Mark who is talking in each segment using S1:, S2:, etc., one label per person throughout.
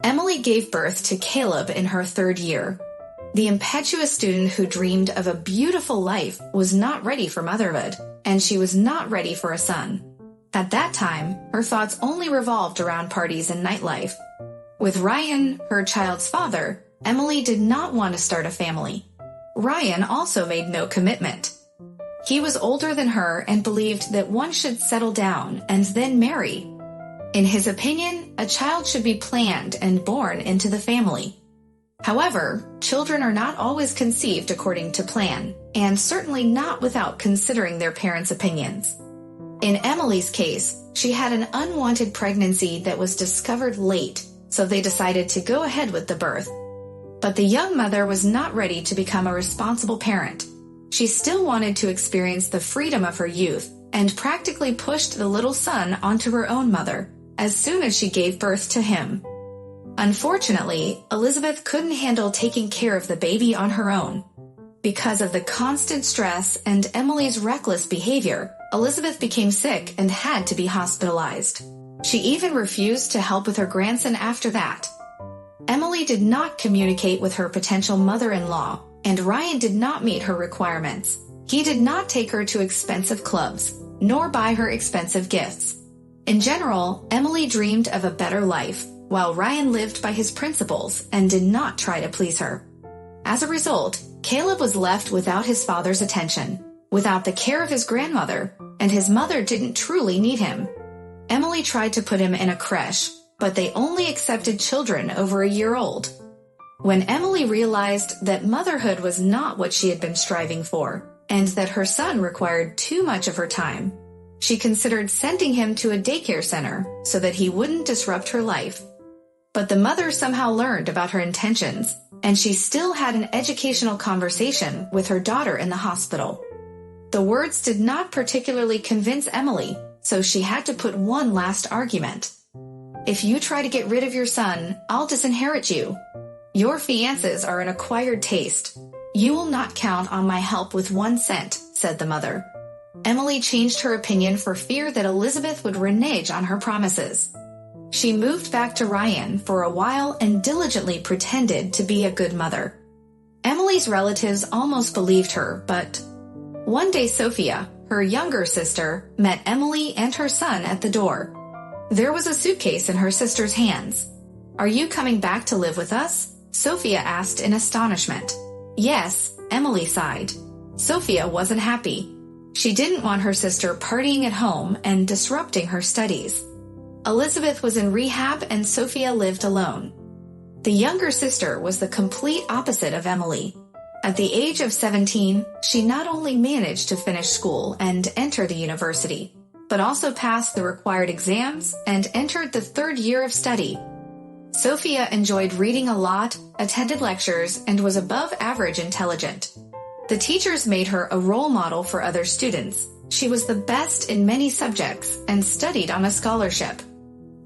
S1: Emily gave birth to Caleb in her 3rd year. The impetuous student who dreamed of a beautiful life was not ready for motherhood, and she was not ready for a son. At that time, her thoughts only revolved around parties and nightlife. With Ryan, her child's father, Emily did not want to start a family. Ryan also made no commitment. He was older than her and believed that one should settle down and then marry. In his opinion, a child should be planned and born into the family. However, children are not always conceived according to plan, and certainly not without considering their parents' opinions. In Emily's case, she had an unwanted pregnancy that was discovered late, so they decided to go ahead with the birth. But the young mother was not ready to become a responsible parent. She still wanted to experience the freedom of her youth, and practically pushed the little son onto her own mother as soon as she gave birth to him. Unfortunately, Elizabeth couldn't handle taking care of the baby on her own. Because of the constant stress and Emily's reckless behavior, Elizabeth became sick and had to be hospitalized. She even refused to help with her grandson after that. Emily did not communicate with her potential mother-in-law, and Ryan did not meet her requirements. He did not take her to expensive clubs, nor buy her expensive gifts. In general, Emily dreamed of a better life, while Ryan lived by his principles and did not try to please her. As a result, Caleb was left without his father's attention, without the care of his grandmother, and his mother didn't truly need him. Emily tried to put him in a creche, but they only accepted children over a year old. When Emily realized that motherhood was not what she had been striving for, and that her son required too much of her time, she considered sending him to a daycare center so that he wouldn't disrupt her life. But the mother somehow learned about her intentions, and she still had an educational conversation with her daughter in the hospital. The words did not particularly convince Emily, so she had to put one last argument. "If you try to get rid of your son, I'll disinherit you. Your fiances are an acquired taste. You will not count on my help with 1 cent," said the mother. Emily changed her opinion for fear that Elizabeth would renege on her promises. She moved back to Ryan for a while and diligently pretended to be a good mother. Emily's relatives almost believed her, but one day Sophia, her younger sister, met Emily and her son at the door. There was a suitcase in her sister's hands. "Are you coming back to live with us?" Sophia asked in astonishment. "Yes," Emily sighed. Sophia wasn't happy. She didn't want her sister partying at home and disrupting her studies. Elizabeth was in rehab and Sophia lived alone. The younger sister was the complete opposite of Emily. At the age of 17, she not only managed to finish school and enter the university, but also passed the required exams and entered the 3rd year of study. Sophia enjoyed reading a lot, attended lectures, and was above average intelligent. The teachers made her a role model for other students. She was the best in many subjects and studied on a scholarship.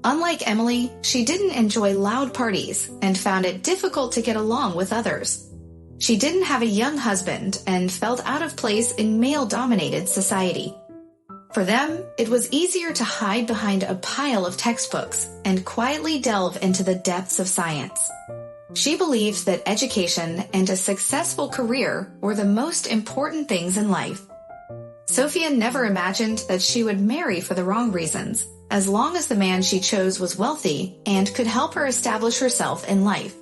S1: Unlike Emily, she didn't enjoy loud parties and found it difficult to get along with others. She didn't have a young husband and felt out of place in male-dominated society. For them, it was easier to hide behind a pile of textbooks and quietly delve into the depths of science. She believes that education and a successful career were the most important things in life. Sophia never imagined that she would marry for the wrong reasons, as long as the man she chose was wealthy and could help her establish herself in life.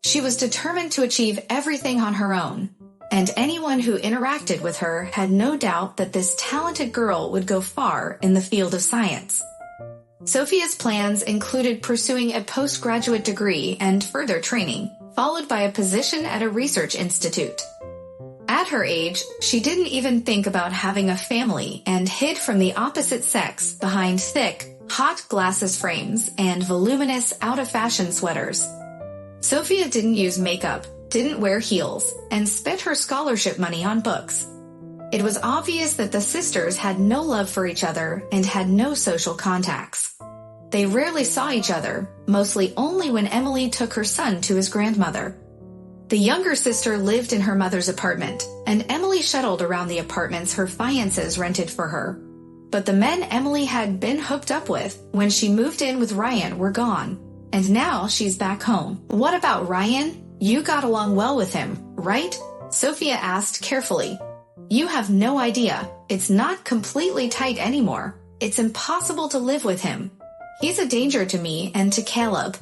S1: She was determined to achieve everything on her own, and anyone who interacted with her had no doubt that this talented girl would go far in the field of science. Sophia's plans included pursuing a postgraduate degree and further training, followed by a position at a research institute. At her age, she didn't even think about having a family and hid from the opposite sex behind thick, hot glasses frames and voluminous, out-of-fashion sweaters. Sophia didn't use makeup, didn't wear heels, and spent her scholarship money on books. It was obvious that the sisters had no love for each other and had no social contacts. They rarely saw each other, mostly only when Emily took her son to his grandmother. The younger sister lived in her mother's apartment, and Emily shuttled around the apartments her fiancés rented for her. But the men Emily had been hooked up with when she moved in with Ryan were gone, and now she's back home. What about Ryan? You got along well with him, right? Sophia asked carefully. You have no idea. It's not completely tight anymore. It's impossible to live with him. He's a danger to me and to Caleb.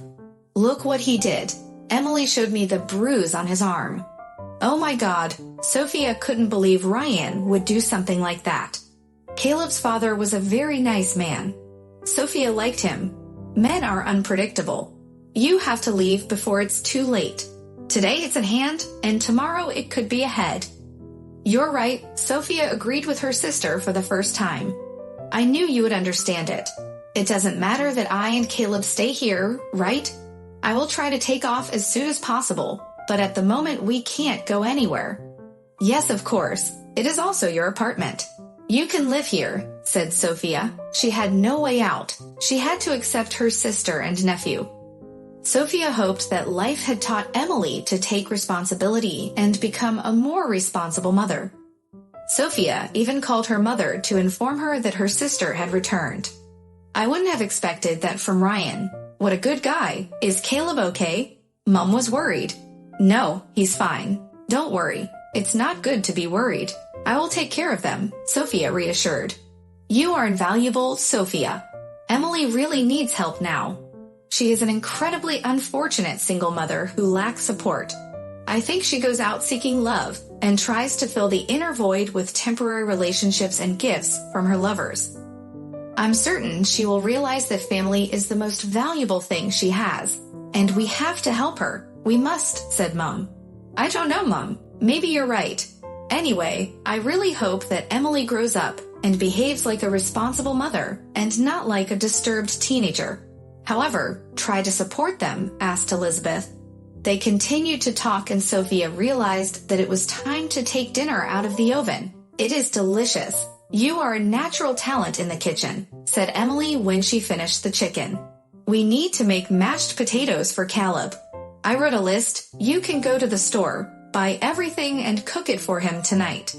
S1: Look what he did. Emily showed me the bruise on his arm. Oh my God, Sophia couldn't believe Ryan would do something like that. Caleb's father was a very nice man. Sophia liked him. Men are unpredictable. You have to leave before it's too late. Today it's at hand, and tomorrow it could be ahead. You're right, Sophia agreed with her sister for the first time. I knew you would understand it. It doesn't matter that I and Caleb stay here, right? I will try to take off as soon as possible, but at the moment we can't go anywhere. Yes, of course. It is also your apartment. You can live here, said Sophia. She had no way out. She had to accept her sister and nephew. Sophia hoped that life had taught Emily to take responsibility and become a more responsible mother. Sophia even called her mother to inform her that her sister had returned. I wouldn't have expected that from Ryan. What a good guy. Is Caleb okay? Mom was worried. No, he's fine. Don't worry. It's not good to be worried. I will take care of them, Sophia reassured. You are invaluable, Sophia. Emily really needs help now. She is an incredibly unfortunate single mother who lacks support. I think she goes out seeking love and tries to fill the inner void with temporary relationships and gifts from her lovers. I'm certain she will realize that family is the most valuable thing she has, and we have to help her. We must, said Mom. I don't know, Mom. Maybe you're right. Anyway, I really hope that Emily grows up and behaves like a responsible mother and not like a disturbed teenager. However, try to support them, asked Elizabeth. They continued to talk and Sophia realized that it was time to take dinner out of the oven. It is delicious. You are a natural talent in the kitchen, said Emily when she finished the chicken. We need to make mashed potatoes for Caleb. I wrote a list. You can go to the store, buy everything and cook it for him tonight.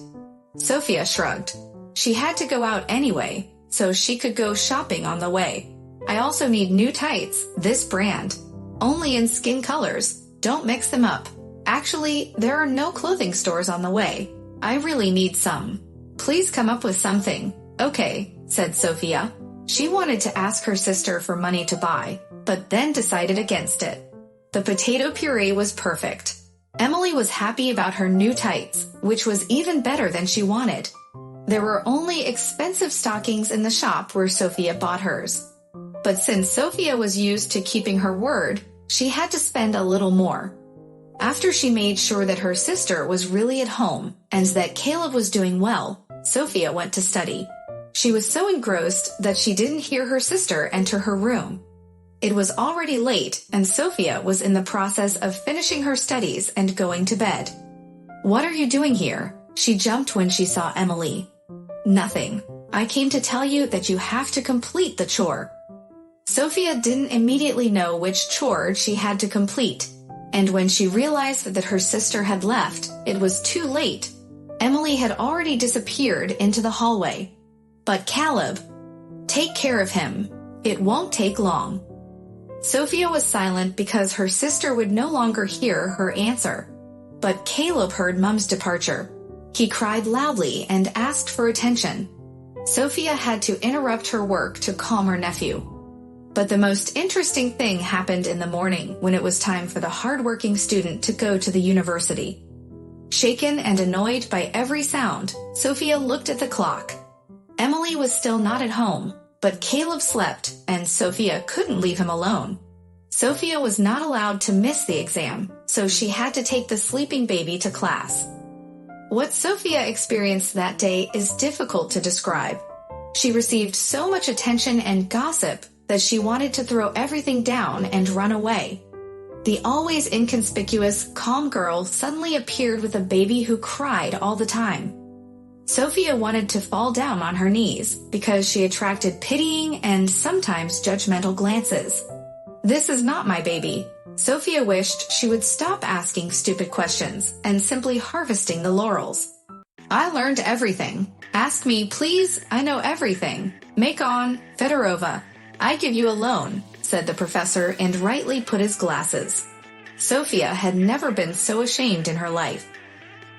S1: Sophia shrugged. She had to go out anyway, so she could go shopping on the way. I also need new tights, this brand. Only in skin colors. Don't mix them up. Actually, there are no clothing stores on the way. I really need some. Please come up with something. Okay, said Sophia. She wanted to ask her sister for money to buy, but then decided against it. The potato puree was perfect. Emily was happy about her new tights, which was even better than she wanted. There were only expensive stockings in the shop where Sophia bought hers. But since Sophia was used to keeping her word, she had to spend a little more. After she made sure that her sister was really at home and that Caleb was doing well, Sophia went to study. She was so engrossed that she didn't hear her sister enter her room. It was already late and Sophia was in the process of finishing her studies and going to bed. What are you doing here? She jumped when she saw Emily. Nothing. I came to tell you that you have to complete the chore. Sophia didn't immediately know which chore she had to complete, and when she realized that her sister had left, it was too late. Emily had already disappeared into the hallway. But Caleb, take care of him. It won't take long. Sophia was silent because her sister would no longer hear her answer. But Caleb heard Mom's departure. He cried loudly and asked for attention. Sophia had to interrupt her work to calm her nephew. But the most interesting thing happened in the morning when it was time for the hardworking student to go to the university. Shaken and annoyed by every sound, Sophia looked at the clock. Emily was still not at home, but Caleb slept, and Sophia couldn't leave him alone. Sophia was not allowed to miss the exam, so she had to take the sleeping baby to class. What Sophia experienced that day is difficult to describe. She received so much attention and gossip that she wanted to throw everything down and run away. The always inconspicuous, calm girl suddenly appeared with a baby who cried all the time. Sophia wanted to fall down on her knees because she attracted pitying and sometimes judgmental glances. This is not my baby. Sophia wished she would stop asking stupid questions and simply harvesting the laurels. I learned everything. Ask me, please. I know everything. Make on, Fedorova. I give you a loan, said the professor, and rightly put his glasses. Sophia had never been so ashamed in her life.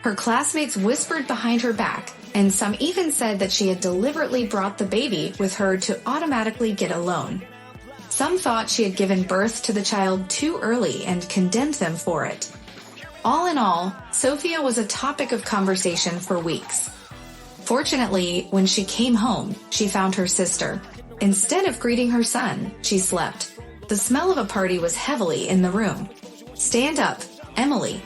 S1: Her classmates whispered behind her back, and some even said that she had deliberately brought the baby with her to automatically get a loan. Some thought she had given birth to the child too early and condemned them for it. All in all, Sophia was a topic of conversation for weeks. Fortunately, when she came home, she found her sister. Instead of greeting her son, she slept. The smell of a party was heavily in the room. "Stand up, Emily.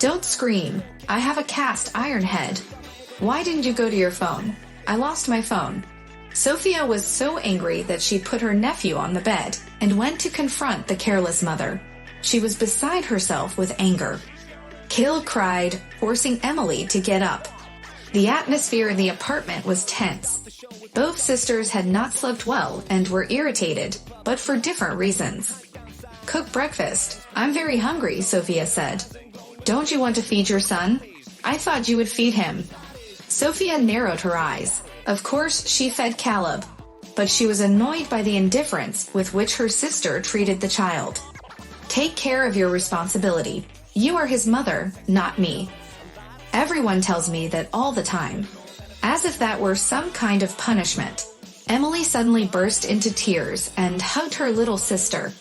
S1: Don't scream. I have a cast iron head. Why didn't you go to your phone? I lost my phone." Sophia was so angry that she put her nephew on the bed and went to confront the careless mother. She was beside herself with anger. Caleb cried, forcing Emily to get up. The atmosphere in the apartment was tense. Both sisters had not slept well and were irritated, but for different reasons. "Cook breakfast. I'm very hungry," Sophia said. "Don't you want to feed your son? I thought you would feed him." Sophia narrowed her eyes. Of course, she fed Caleb, but she was annoyed by the indifference with which her sister treated the child. "Take care of your responsibility. You are his mother, not me. Everyone tells me that all the time." As if that were some kind of punishment, Emily suddenly burst into tears and hugged her little sister.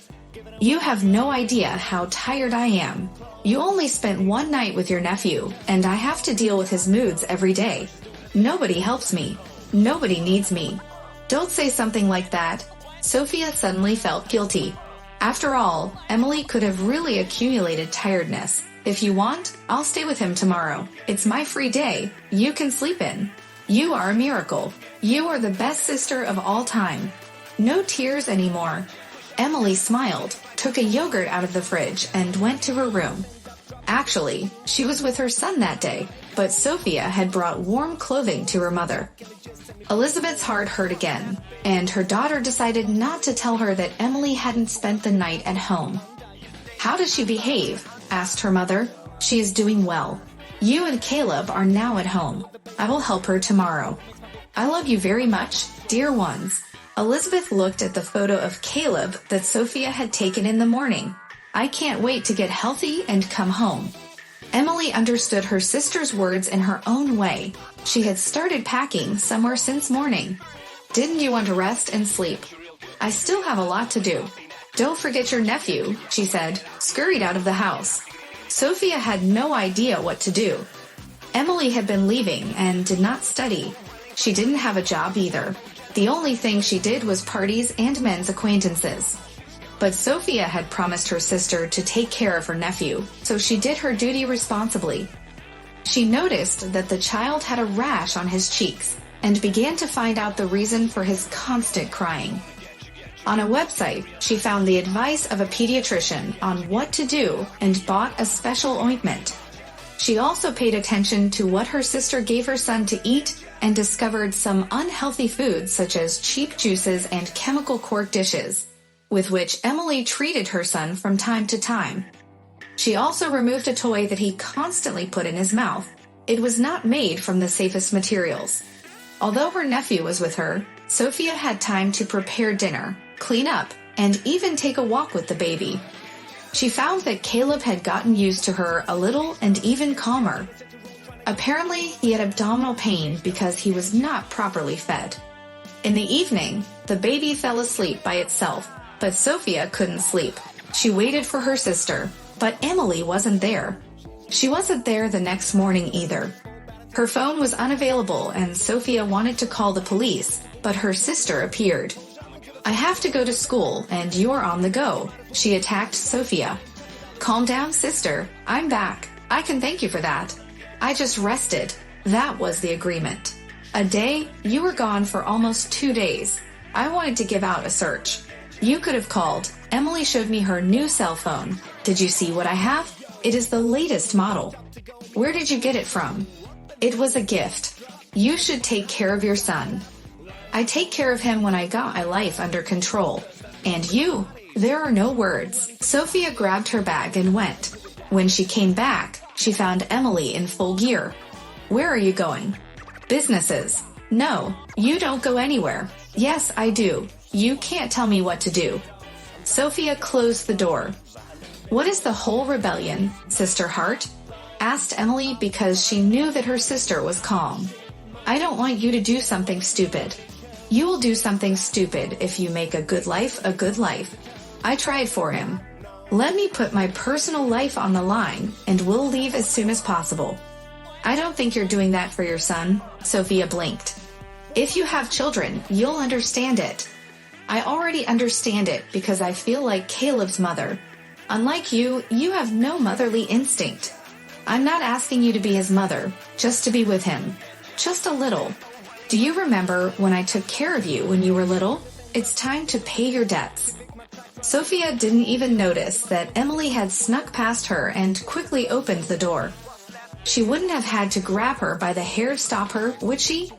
S1: "You have no idea how tired I am. You only spent one night with your nephew, and I have to deal with his moods every day. Nobody helps me. Nobody needs me. Don't say something like that." Sophia suddenly felt guilty. After all, Emily could have really accumulated tiredness. "If you want, I'll stay with him tomorrow. It's my free day. You can sleep in. You are a miracle. You are the best sister of all time." No tears anymore. Emily smiled, took a yogurt out of the fridge, and went to her room. Actually, she was with her son that day, but Sophia had brought warm clothing to her mother. Elizabeth's heart hurt again, and her daughter decided not to tell her that Emily hadn't spent the night at home. "How does she behave?" asked her mother. "She is doing well. You and Caleb are now at home. I will help her tomorrow. I love you very much, dear ones." Elizabeth looked at the photo of Caleb that Sophia had taken in the morning. "I can't wait to get healthy and come home." Emily understood her sister's words in her own way. She had started packing somewhere since morning. "Didn't you want to rest and sleep? I still have a lot to do. Don't forget your nephew," she said, scurried out of the house. Sophia had no idea what to do. Emily had been leaving and did not study. She didn't have a job either. The only thing she did was parties and men's acquaintances. But Sophia had promised her sister to take care of her nephew, so she did her duty responsibly. She noticed that the child had a rash on his cheeks and began to find out the reason for his constant crying. On a website, she found the advice of a pediatrician on what to do and bought a special ointment. She also paid attention to what her sister gave her son to eat and discovered some unhealthy foods such as cheap juices and chemical cork dishes, with which Emily treated her son from time to time. She also removed a toy that he constantly put in his mouth. It was not made from the safest materials. Although her nephew was with her, Sophia had time to prepare dinner, clean up, and even take a walk with the baby. She found that Caleb had gotten used to her a little and even calmer. Apparently, he had abdominal pain because he was not properly fed. In the evening, the baby fell asleep by itself, but Sophia couldn't sleep. She waited for her sister, but Emily wasn't there. She wasn't there the next morning either. Her phone was unavailable and Sophia wanted to call the police, but her sister appeared. "I have to go to school and you're on the go," she attacked Sophia. "Calm down, sister. I'm back. I can thank you for that. I just rested. That was the agreement. A day? You were gone for almost 2 days. I wanted to give out a search. You could have called. Emily showed me her new cell phone. Did you see what I have? It is the latest model. Where did you get it from? It was a gift. You should take care of your son. I take care of him when I got my life under control. And you? There are no words." Sophia grabbed her bag and went. When she came back, she found Emily in full gear. "Where are you going?" "Businesses." "No, you don't go anywhere." "Yes, I do. You can't tell me what to do." Sophia closed the door. "What is the whole rebellion, Sister Hart?" asked Emily because she knew that her sister was calm. "I don't want you to do something stupid." "You will do something stupid if you make a good life a good life. I tried for him. Let me put my personal life on the line, and we'll leave as soon as possible." "I don't think you're doing that for your son," Sophia blinked. "If you have children, you'll understand it." "I already understand it because I feel like Caleb's mother. Unlike you, you have no motherly instinct. I'm not asking you to be his mother, just to be with him. Just a little. Do you remember when I took care of you when you were little? It's time to pay your debts." Sophia didn't even notice that Emily had snuck past her and quickly opened the door. She wouldn't have had to grab her by the hair to stop her, would she?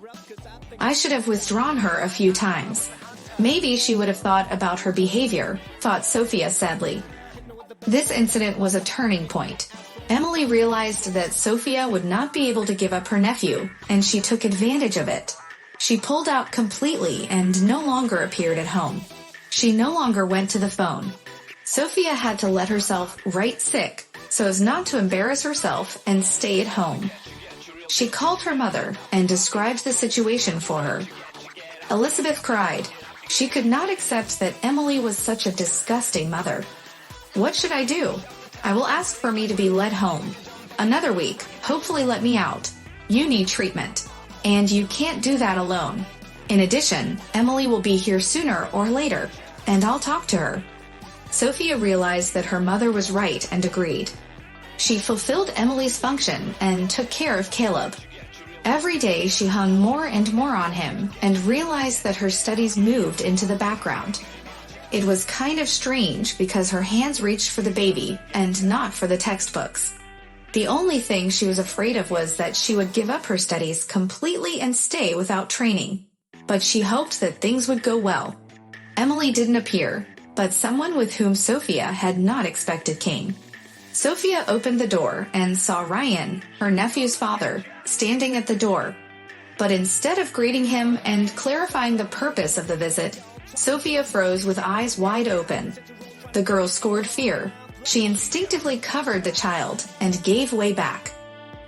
S1: I should have withdrawn her a few times. Maybe she would have thought about her behavior, thought Sophia sadly. This incident was a turning point. Emily realized that Sophia would not be able to give up her nephew, and she took advantage of it. She pulled out completely and no longer appeared at home. She no longer went to the phone. Sophia had to let herself write sick so as not to embarrass herself and stay at home. She called her mother and described the situation for her. Elizabeth cried. She could not accept that Emily was such a disgusting mother. "What should I do? I will ask for me to be led home. Another week, hopefully let me out. You need treatment. And you can't do that alone. In addition, Emily will be here sooner or later, and I'll talk to her." Sophia realized that her mother was right and agreed. She fulfilled Emily's function and took care of Caleb. Every day she hung more and more on him and realized that her studies moved into the background. It was kind of strange because her hands reached for the baby and not for the textbooks. The only thing she was afraid of was that she would give up her studies completely and stay without training. But she hoped that things would go well. Emily didn't appear, but someone with whom Sophia had not expected came. Sophia opened the door and saw Ryan, her nephew's father, standing at the door. But instead of greeting him and clarifying the purpose of the visit, Sophia froze with eyes wide open. The girl scored fear. She instinctively covered the child and gave way back.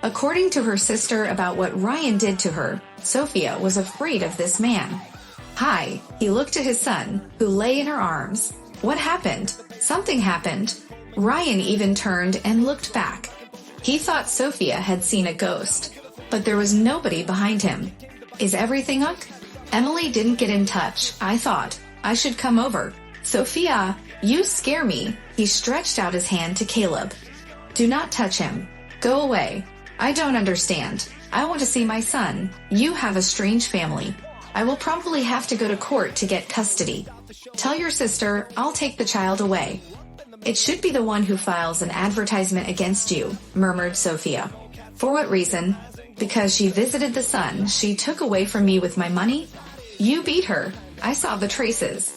S1: According to her sister about what Ryan did to her, Sophia was afraid of this man. "Hi," he looked at his son, who lay in her arms. "What happened?" "Something happened." Ryan even turned and looked back. He thought Sophia had seen a ghost, but there was nobody behind him. "Is everything ok?" "Emily didn't get in touch. I thought I should come over." "Sophia, you scare me." He stretched out his hand to Caleb. "Do not touch him. Go away. I don't understand. I want to see my son. You have a strange family. I will probably have to go to court to get custody. Tell your sister I'll take the child away." "It should be the one who files an advertisement against you," murmured Sophia. "For what reason?" "Because she visited the son she took away from me with my money." "You beat her. I saw the traces."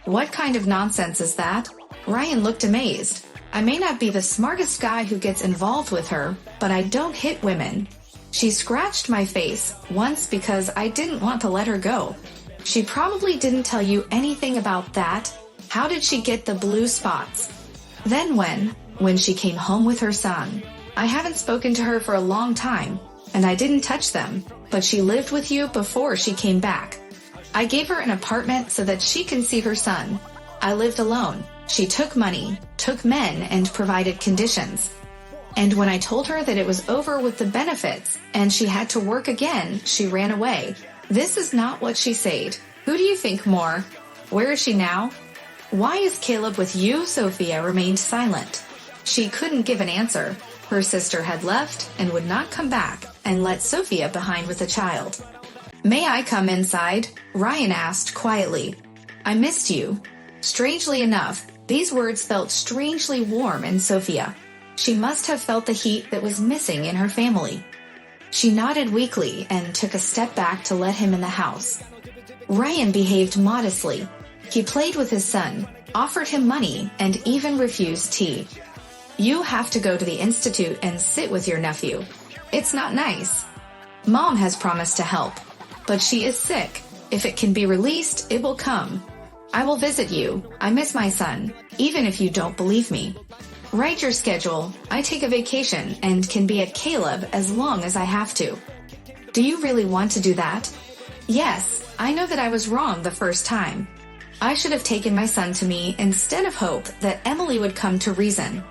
S1: "What kind of nonsense is that?" Ryan looked amazed. "I may not be the smartest guy who gets involved with her, but I don't hit women. She scratched my face once because I didn't want to let her go." "She probably didn't tell you anything about that. How did she get the blue spots?" "Then when she came home with her son. I haven't spoken to her for a long time, and I didn't touch them, but she lived with you before she came back. I gave her an apartment so that she can see her son. I lived alone. She took money, took men, and provided conditions. And when I told her that it was over with the benefits, and she had to work again, she ran away. This is not what she said. Who do you think more? Where is she now?" "Why is Caleb with you?" Sophia remained silent. She couldn't give an answer. Her sister had left and would not come back, and let Sophia behind with the child. "May I come inside?" Ryan asked quietly. "I missed you." Strangely enough, these words felt strangely warm in Sophia. She must have felt the heat that was missing in her family. She nodded weakly and took a step back to let him in the house. Ryan behaved modestly. He played with his son, offered him money, and even refused tea. "You have to go to the institute and sit with your nephew. It's not nice. Mom has promised to help, but she is sick. If it can be released, it will come." I will visit you. I miss my son, even if you don't believe me. Write your schedule. I take a vacation and can be at Caleb as long as I have to. Do you really want to do that? Yes, I know that I was wrong the first time. I should have taken my son to me instead of hope that Emily would come to reason.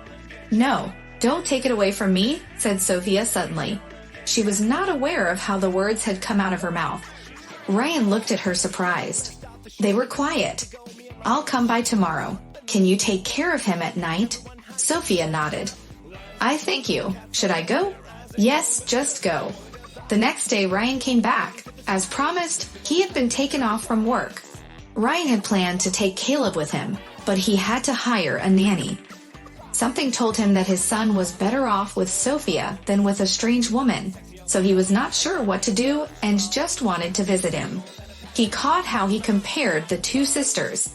S1: No, don't take it away from me, said Sophia suddenly. She was not aware of how the words had come out of her mouth. Ryan looked at her surprised. They were quiet. I'll come by tomorrow. Can you take care of him at night? Sophia nodded. I thank you. Should I go? Yes, just go. The next day Ryan came back. As promised, he had been taken off from work. Ryan had planned to take Caleb with him, but he had to hire a nanny. Something told him that his son was better off with Sophia than with a strange woman, so he was not sure what to do and just wanted to visit him. He caught how he compared the two sisters.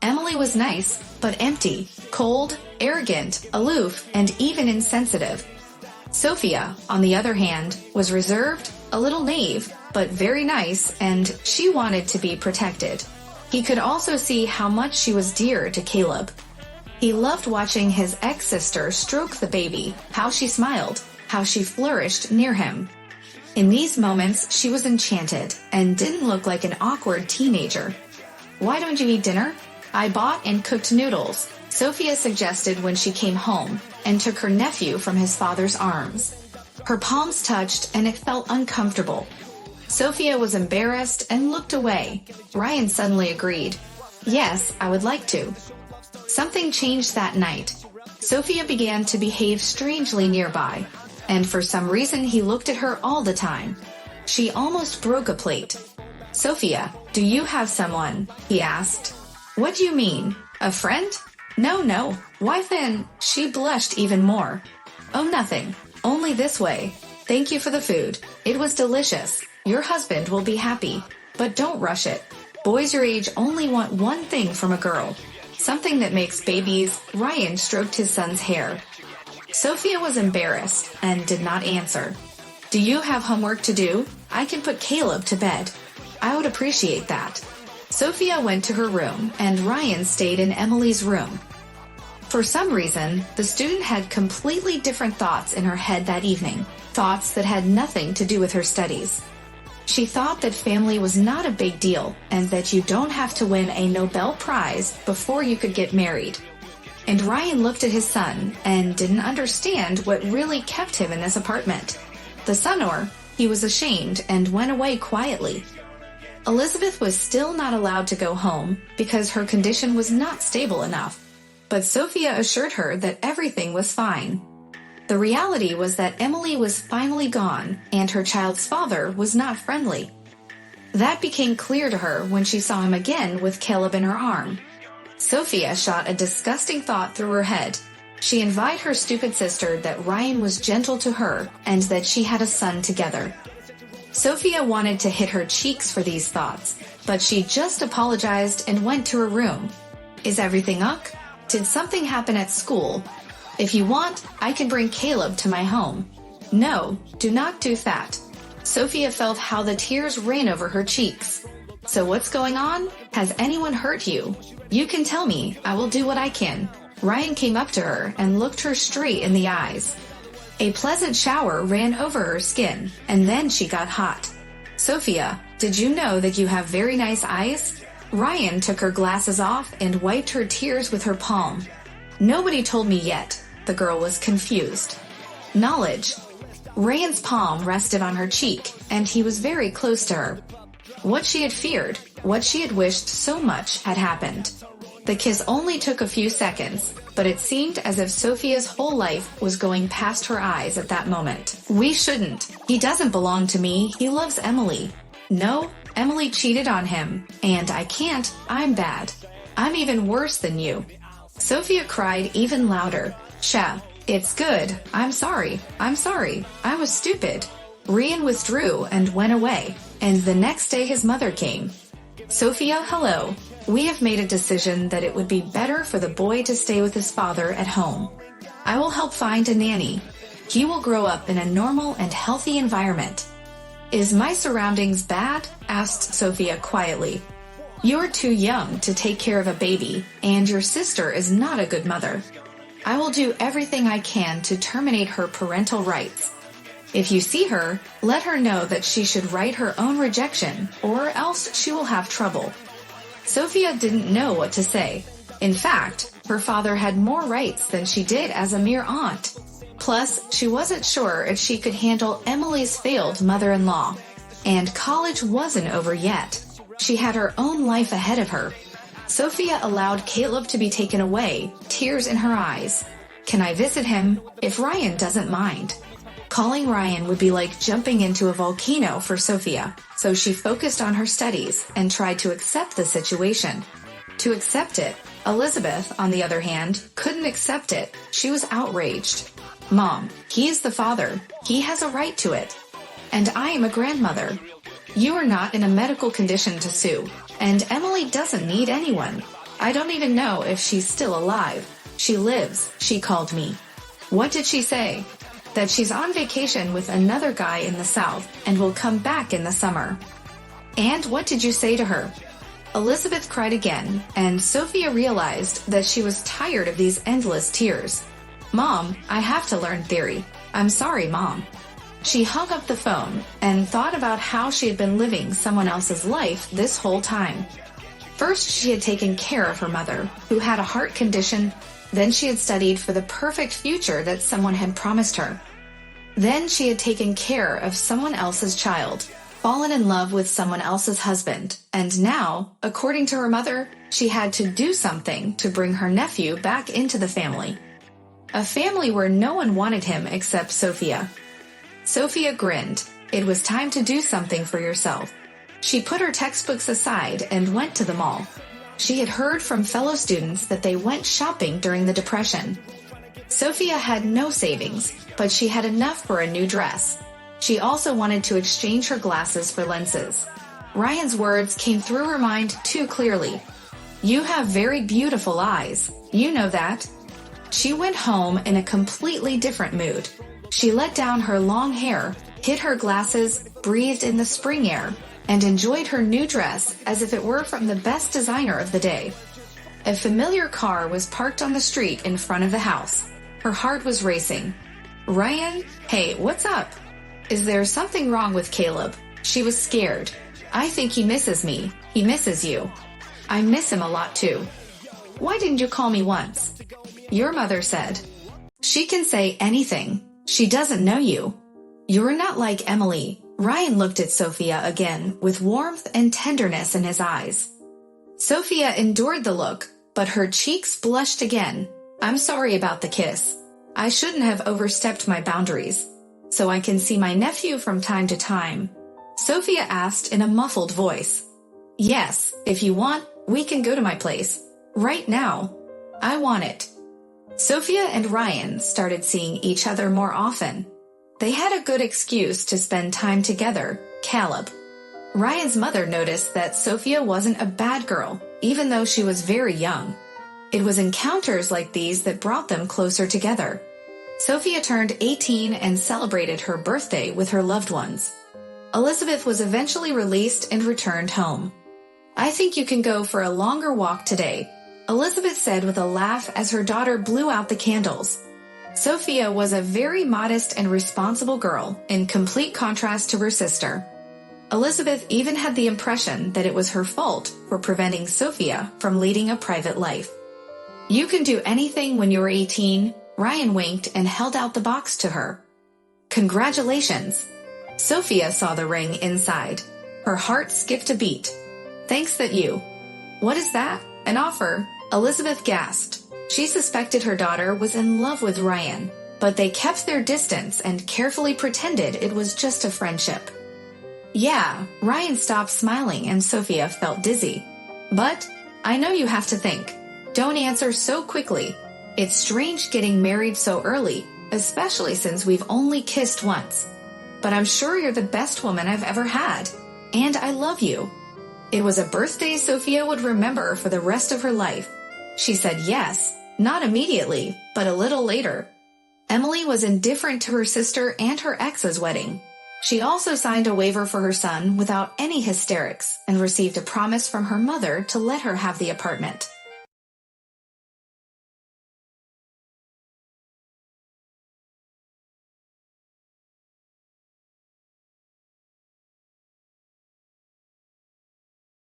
S1: Emily was nice, but empty, cold, arrogant, aloof, and even insensitive. Sophia, on the other hand, was reserved, a little naive, but very nice, and she wanted to be protected. He could also see how much she was dear to Caleb. He loved watching his ex-sister stroke the baby, how she smiled, how she flourished near him. In these moments, she was enchanted and didn't look like an awkward teenager. Why don't you eat dinner? I bought and cooked noodles, Sophia suggested when she came home and took her nephew from his father's arms. Her palms touched and it felt uncomfortable. Sophia was embarrassed and looked away. Ryan suddenly agreed. Yes, I would like to. Something changed that night. Sophia began to behave strangely nearby, and for some reason he looked at her all the time. She almost broke a plate. Sophia, do you have someone? He asked. What do you mean? A friend? No. Why then? She blushed even more. Oh, nothing. Only this way. Thank you for the food. It was delicious. Your husband will be happy. But don't rush it. Boys your age only want one thing from a girl. Something that makes babies. Ryan stroked his son's hair. Sophia was embarrassed and did not answer. Do you have homework to do? I can put Caleb to bed. I would appreciate that. Sophia went to her room and Ryan stayed in Emily's room. For some reason, the student had completely different thoughts in her head that evening, thoughts that had nothing to do with her studies. She thought that family was not a big deal and that you don't have to win a Nobel Prize before you could get married. And Ryan looked at his son and didn't understand what really kept him in this apartment. The son, he was ashamed and went away quietly. Elizabeth was still not allowed to go home because her condition was not stable enough, but Sophia assured her that everything was fine. The reality was that Emily was finally gone and her child's father was not friendly. That became clear to her when she saw him again with Caleb in her arm. Sophia shot a disgusting thought through her head. She invited her stupid sister that Ryan was gentle to her and that she had a son together. Sophia wanted to hit her cheeks for these thoughts, but she just apologized and went to her room. Is everything ok? Did something happen at school? If you want, I can bring Caleb to my home. No, do not do that. Sophia felt how the tears ran over her cheeks. So what's going on? Has anyone hurt you? You can tell me, I will do what I can. Ryan came up to her and looked her straight in the eyes. A pleasant shower ran over her skin, and then she got hot. Sophia, did you know that you have very nice eyes? Ryan took her glasses off and wiped her tears with her palm. Nobody told me yet. The girl was confused. Knowledge. Ryan's palm rested on her cheek, and he was very close to her. What she had feared, what she had wished so much had happened. The kiss only took a few seconds, but it seemed as if Sophia's whole life was going past her eyes at that moment. We shouldn't. He doesn't belong to me. He loves Emily. No, Emily cheated on him, and I can't. I'm bad. I'm even worse than you. Sophia cried even louder. Sha, it's good. I'm sorry. I was stupid. Ryan withdrew and went away, and the next day his mother came. Sophia, hello. We have made a decision that it would be better for the boy to stay with his father at home. I will help find a nanny. He will grow up in a normal and healthy environment. Is my surroundings bad? Asked Sophia quietly. You're too young to take care of a baby, and your sister is not a good mother. I will do everything I can to terminate her parental rights. If you see her, let her know that she should write her own rejection, or else she will have trouble." Sophia didn't know what to say. In fact, her father had more rights than she did as a mere aunt. Plus, she wasn't sure if she could handle Emily's failed mother-in-law. And college wasn't over yet. She had her own life ahead of her. Sophia allowed Caleb to be taken away, tears in her eyes. "Can I visit him, if Ryan doesn't mind?" Calling Ryan would be like jumping into a volcano for Sophia, so she focused on her studies and tried to accept the situation. To accept it, Elizabeth, on the other hand, couldn't accept it. She was outraged. "Mom, he is the father. He has a right to it. And I am a grandmother. You are not in a medical condition to sue, and Emily doesn't need anyone. I don't even know if she's still alive. She lives, she called me." "What did she say?" "That she's on vacation with another guy in the South and will come back in the summer." "And what did you say to her?" Elizabeth cried again, and Sophia realized that she was tired of these endless tears. "Mom, I have to learn theory. I'm sorry, Mom." She hung up the phone and thought about how she had been living someone else's life this whole time. First, she had taken care of her mother, who had a heart condition. Then she had studied for the perfect future that someone had promised her. Then she had taken care of someone else's child, fallen in love with someone else's husband, and now, according to her mother, she had to do something to bring her nephew back into the family. A family where no one wanted him except Sophia. Sophia grinned. It was time to do something for yourself. She put her textbooks aside and went to the mall. She had heard from fellow students that they went shopping during the Depression. Sophia had no savings, but she had enough for a new dress. She also wanted to exchange her glasses for lenses. Ryan's words came through her mind too clearly. "You have very beautiful eyes. You know that." She went home in a completely different mood. She let down her long hair, hid her glasses, breathed in the spring air, and enjoyed her new dress as if it were from the best designer of the day. A familiar car was parked on the street in front of the house. Her heart was racing. "Ryan? Hey, what's up?" "Is there something wrong with Caleb?" She was scared. "I think he misses me. He misses you." "I miss him a lot too." "Why didn't you call me once?" "Your mother said." "She can say anything. She doesn't know you." "You're not like Emily." Ryan looked at Sophia again with warmth and tenderness in his eyes. Sophia endured the look, but her cheeks blushed again. "I'm sorry about the kiss. I shouldn't have overstepped my boundaries. So I can see my nephew from time to time?" Sophia asked in a muffled voice. "Yes, if you want, we can go to my place. Right now. I want it." Sophia and Ryan started seeing each other more often. They had a good excuse to spend time together, Caleb. Ryan's mother noticed that Sophia wasn't a bad girl, even though she was very young. It was encounters like these that brought them closer together. Sophia turned 18 and celebrated her birthday with her loved ones. Elizabeth was eventually released and returned home. "I think you can go for a longer walk today," Elizabeth said with a laugh as her daughter blew out the candles. Sophia was a very modest and responsible girl, in complete contrast to her sister. Elizabeth even had the impression that it was her fault for preventing Sophia from leading a private life. "You can do anything when you're 18, Ryan winked and held out the box to her. "Congratulations." Sophia saw the ring inside. Her heart skipped a beat. "Thanks that you." "What is that? An offer?" Elizabeth gasped. She suspected her daughter was in love with Ryan, but they kept their distance and carefully pretended it was just a friendship. "Yeah," Ryan stopped smiling and Sophia felt dizzy. "But, I know you have to think. Don't answer so quickly. It's strange getting married so early, especially since we've only kissed once. But I'm sure you're the best woman I've ever had. And I love you." It was a birthday Sophia would remember for the rest of her life. She said yes, not immediately, but a little later. Emily was indifferent to her sister and her ex's wedding. She also signed a waiver for her son without any hysterics and received a promise from her mother to let her have the apartment.